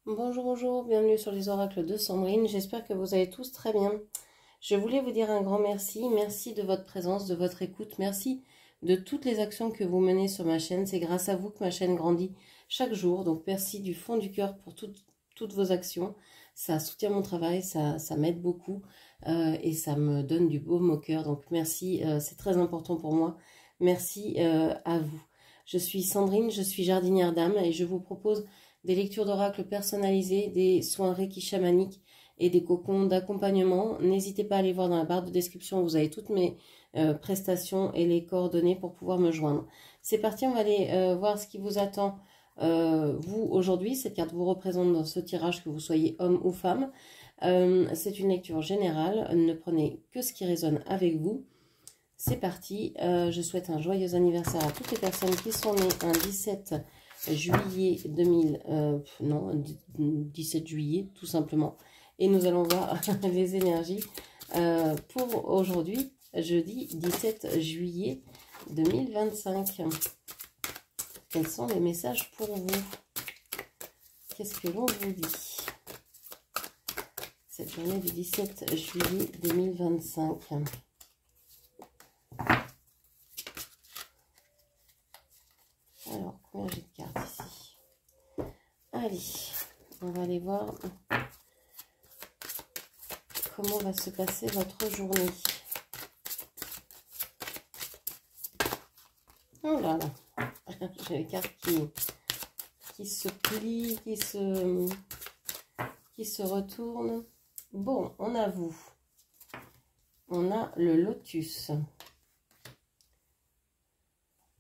Bonjour, bonjour, bienvenue sur les oracles de Sandrine, j'espère que vous allez tous très bien. Je voulais vous dire un grand merci, merci de votre présence, de votre écoute, merci de toutes les actions que vous menez sur ma chaîne, c'est grâce à vous que ma chaîne grandit chaque jour, donc merci du fond du cœur pour toutes vos actions, ça soutient mon travail, ça m'aide beaucoup et ça me donne du baume au cœur, donc merci, c'est très important pour moi, merci à vous. Je suis Sandrine, je suis jardinière d'âme et je vous propose des lectures d'oracles personnalisées, des soins Reiki chamaniques et des cocons d'accompagnement. N'hésitez pas à aller voir dans la barre de description, vous avez toutes mes prestations et les coordonnées pour pouvoir me joindre. C'est parti, on va aller voir ce qui vous attend vous aujourd'hui. Cette carte vous représente dans ce tirage, que vous soyez homme ou femme. C'est une lecture générale, ne prenez que ce qui résonne avec vous. C'est parti, je souhaite un joyeux anniversaire à toutes les personnes qui sont nées un 17 juillet 17 juillet tout simplement. Et nous allons voir les énergies pour aujourd'hui, jeudi 17 juillet 2025. Quels sont les messages pour vous? Qu'est-ce que l'on vous dit cette journée du 17 juillet 2025? Alors, combien j'ai de cartes ici? Allez, on va aller voir comment va se passer votre journée. Oh là là, j'ai les cartes qui se plient, qui se retournent. Bon, on a vous. On a le lotus.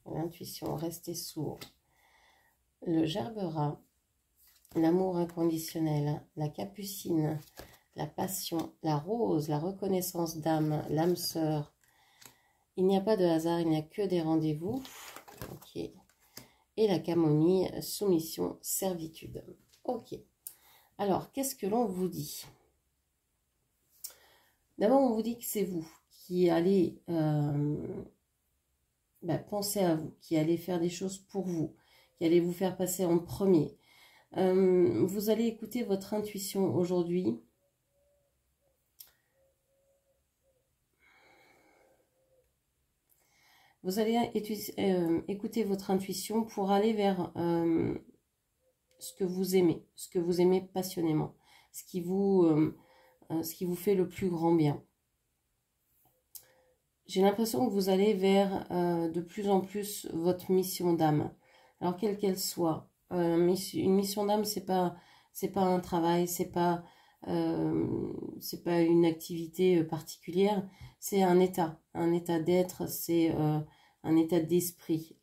L'intuition, restez sourd. Le gerbera, l'amour inconditionnel, la capucine, la passion, la rose, la reconnaissance d'âme, l'âme sœur. Il n'y a pas de hasard, il n'y a que des rendez-vous. Ok. Et la camomille, soumission, servitude. Ok. Alors, qu'est-ce que l'on vous dit? D'abord, on vous dit que c'est vous qui allez pensez à vous, qui allez faire des choses pour vous, qui allez vous faire passer en premier. Vous allez écouter votre intuition aujourd'hui. Vous allez écouter votre intuition pour aller vers ce que vous aimez passionnément, ce qui vous fait le plus grand bien. J'ai l'impression que vous allez vers de plus en plus votre mission d'âme. Alors quelle qu'elle soit, une mission d'âme, c'est pas un travail, c'est pas une activité particulière, c'est un état d'être, c'est un état d'esprit.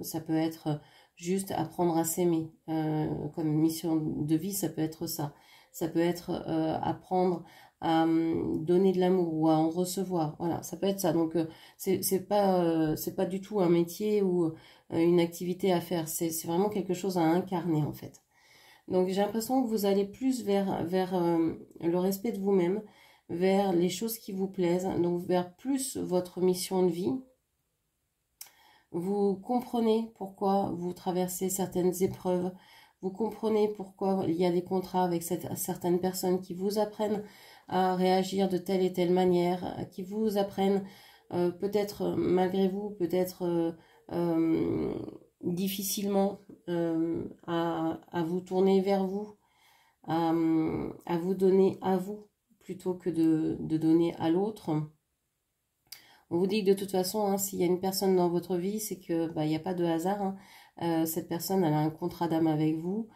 Ça peut être juste apprendre à s'aimer, comme mission de vie, ça peut être ça. Ça peut être apprendre à donner de l'amour ou à en recevoir, voilà, ça peut être ça. Donc c'est pas du tout un métier ou une activité à faire, c'est vraiment quelque chose à incarner en fait. Donc j'ai l'impression que vous allez plus vers le respect de vous-même, vers les choses qui vous plaisent, donc vers plus votre mission de vie. Vous comprenez pourquoi vous traversez certaines épreuves, vous comprenez pourquoi il y a des contrats avec certaines personnes qui vous apprennent à réagir de telle et telle manière, qui vous apprennent peut-être malgré vous, peut-être difficilement à vous tourner vers vous, à vous donner à vous plutôt que de donner à l'autre. On vous dit que de toute façon, hein, s'il y a une personne dans votre vie, c'est que il n'y a pas de hasard. Hein. Cette personne, elle a un contrat d'âme avec vous.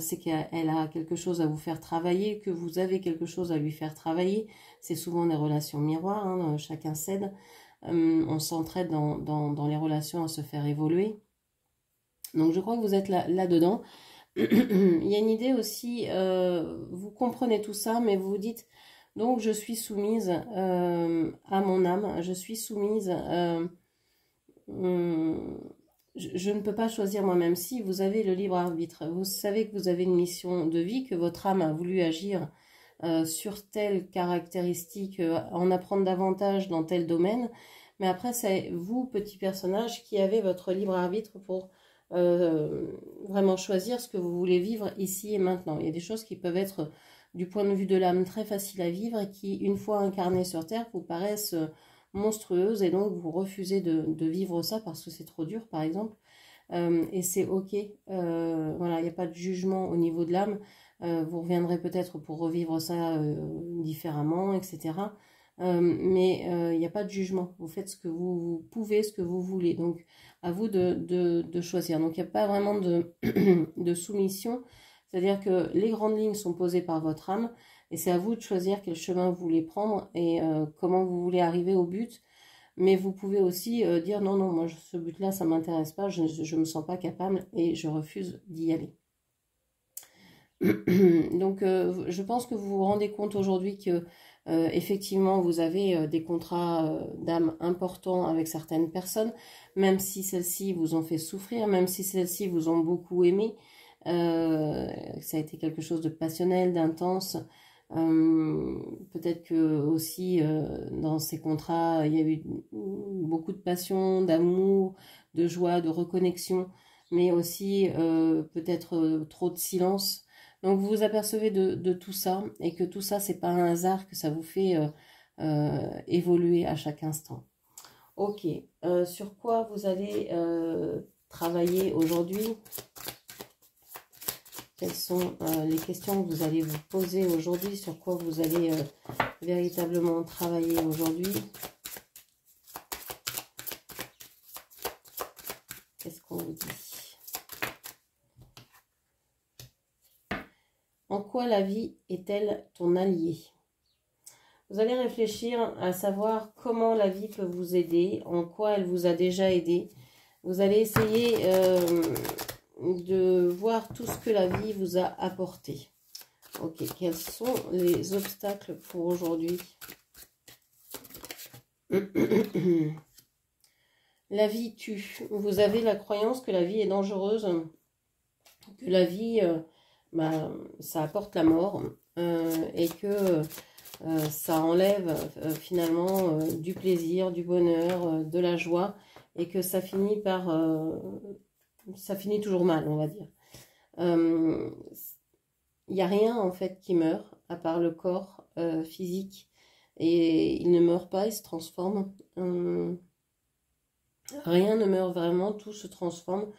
C'est qu'elle a quelque chose à vous faire travailler, que vous avez quelque chose à lui faire travailler. C'est souvent des relations miroirs, hein, chacun cède. On s'entraide dans les relations à se faire évoluer. Donc je crois que vous êtes là-dedans. Il y a une idée aussi, vous comprenez tout ça, mais vous vous dites... Donc, je suis soumise à mon âme, je suis soumise, je ne peux pas choisir moi-même. Si vous avez le libre arbitre, vous savez que vous avez une mission de vie, que votre âme a voulu agir sur telle caractéristique, en apprendre davantage dans tel domaine, mais après, c'est vous, petit personnage, qui avez votre libre arbitre pour vraiment choisir ce que vous voulez vivre ici et maintenant. Il y a des choses qui peuvent être, du point de vue de l'âme, très faciles à vivre et qui, une fois incarnées sur Terre, vous paraissent monstrueuses et donc vous refusez de vivre ça parce que c'est trop dur, par exemple. Et c'est ok, voilà, il n'y a pas de jugement au niveau de l'âme. Vous reviendrez peut-être pour revivre ça différemment, etc. Mais il n'y a pas de jugement. Vous faites ce que vous pouvez, ce que vous voulez. Donc, à vous de choisir. Donc, il n'y a pas vraiment de soumission. C'est-à-dire que les grandes lignes sont posées par votre âme et c'est à vous de choisir quel chemin vous voulez prendre et comment vous voulez arriver au but. Mais vous pouvez aussi dire non, non, moi ce but-là, ça ne m'intéresse pas, je ne me sens pas capable et je refuse d'y aller. Donc je pense que vous vous rendez compte aujourd'hui que effectivement vous avez des contrats d'âme importants avec certaines personnes, même si celles-ci vous ont fait souffrir, même si celles-ci vous ont beaucoup aimé, ça a été quelque chose de passionnel, d'intense. Peut-être que aussi dans ces contrats il y a eu beaucoup de passion, d'amour, de joie, de reconnexion, mais aussi peut-être trop de silence. Donc vous vous apercevez de tout ça et que tout ça c'est pas un hasard, que ça vous fait évoluer à chaque instant. Ok, sur quoi vous allez travailler aujourd'hui? Quelles sont les questions que vous allez vous poser aujourd'hui? Sur quoi vous allez véritablement travailler aujourd'hui? Qu'est-ce qu'on vous dit? En quoi la vie est-elle ton allié? Vous allez réfléchir à savoir comment la vie peut vous aider, en quoi elle vous a déjà aidé. Vous allez essayer de voir tout ce que la vie vous a apporté. Ok, quels sont les obstacles pour aujourd'hui? La vie tue. Vous avez la croyance que la vie est dangereuse, que la vie, ça apporte la mort et que ça enlève finalement du plaisir, du bonheur, de la joie et que ça finit par... ça finit toujours mal, on va dire. Il n'y a rien en fait qui meurt à part le corps physique et il ne meurt pas, il se transforme. Rien ne meurt vraiment, tout se transforme,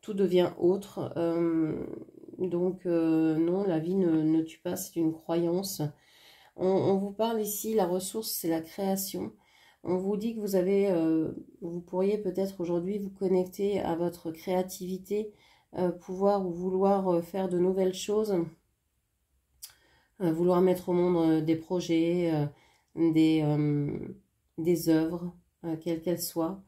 tout devient autre. Donc non, la vie ne tue pas, c'est une croyance. On vous parle ici, la ressource c'est la création. On vous dit que vous avez, vous pourriez peut-être aujourd'hui vous connecter à votre créativité, pouvoir ou vouloir faire de nouvelles choses, vouloir mettre au monde des projets, des œuvres, quelles qu'elles soient.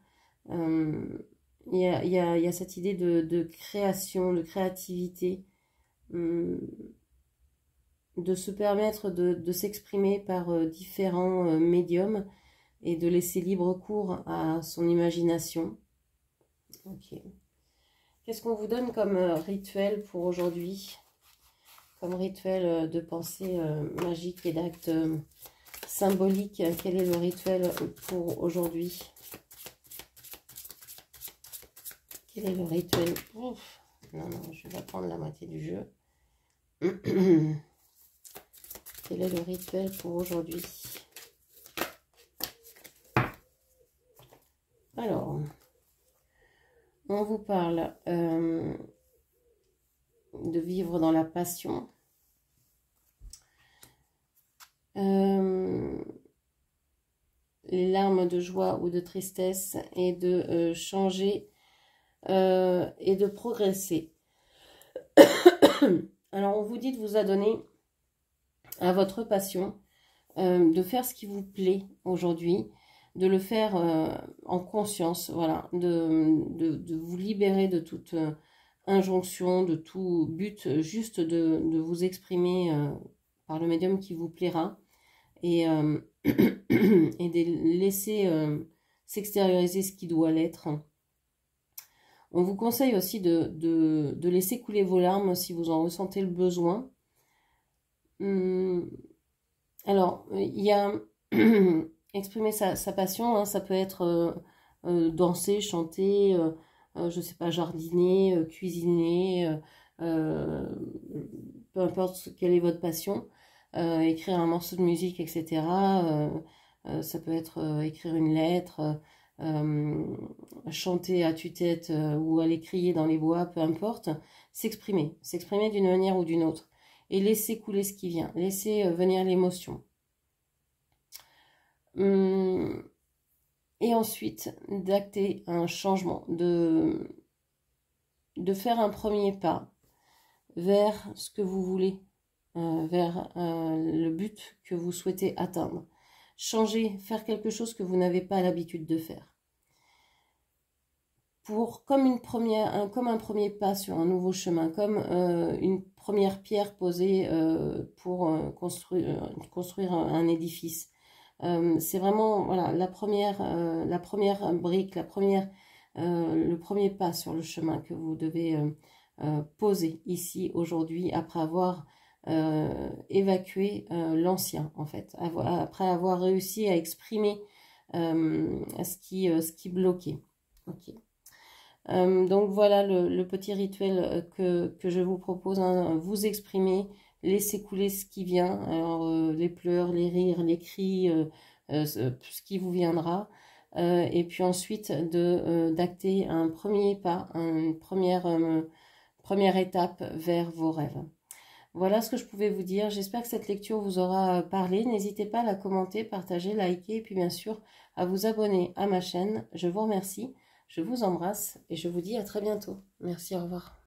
Il y a cette idée de création, de créativité, de se permettre de s'exprimer par différents médiums et de laisser libre cours à son imagination. Ok. Qu'est-ce qu'on vous donne comme rituel pour aujourd'hui? Comme rituel de pensée magique et d'actes symboliques, quel est le rituel pour aujourd'hui? Quel est le rituel? Ouf. Non, non, je vais prendre la moitié du jeu. Quel est le rituel pour aujourd'hui? Alors, on vous parle de vivre dans la passion. Les larmes de joie ou de tristesse et de changer et de progresser. Alors, on vous dit de vous adonner à votre passion, de faire ce qui vous plaît aujourd'hui, de le faire en conscience, voilà, de vous libérer de toute injonction, de tout but, juste de vous exprimer par le médium qui vous plaira et, et de laisser s'extérioriser ce qui doit l'être. On vous conseille aussi de laisser couler vos larmes si vous en ressentez le besoin. Alors, il y a exprimer sa passion, hein, ça peut être danser, chanter, je ne sais pas, jardiner, cuisiner, peu importe quelle est votre passion, écrire un morceau de musique, etc. Ça peut être écrire une lettre, chanter à tue-tête ou aller crier dans les bois, peu importe, s'exprimer d'une manière ou d'une autre et laisser couler ce qui vient, laisser venir l'émotion. Et ensuite, d'acter un changement, de faire un premier pas vers ce que vous voulez, vers le but que vous souhaitez atteindre. Changer, faire quelque chose que vous n'avez pas l'habitude de faire. Comme un premier pas sur un nouveau chemin, comme une première pierre posée pour construire un édifice. C'est vraiment voilà, la première brique, le premier pas sur le chemin que vous devez poser ici aujourd'hui après avoir évacué l'ancien en fait, après avoir réussi à exprimer ce qui bloquait. Ok. Donc voilà le petit rituel que je vous propose, hein. Vous exprimer, laisser couler ce qui vient, alors les pleurs, les rires, les cris, ce qui vous viendra, et puis ensuite d'acter un premier pas, une première étape vers vos rêves. Voilà ce que je pouvais vous dire. J'espère que cette lecture vous aura parlé. N'hésitez pas à la commenter, partager, liker et puis bien sûr à vous abonner à ma chaîne. Je vous remercie, je vous embrasse et je vous dis à très bientôt. Merci, au revoir.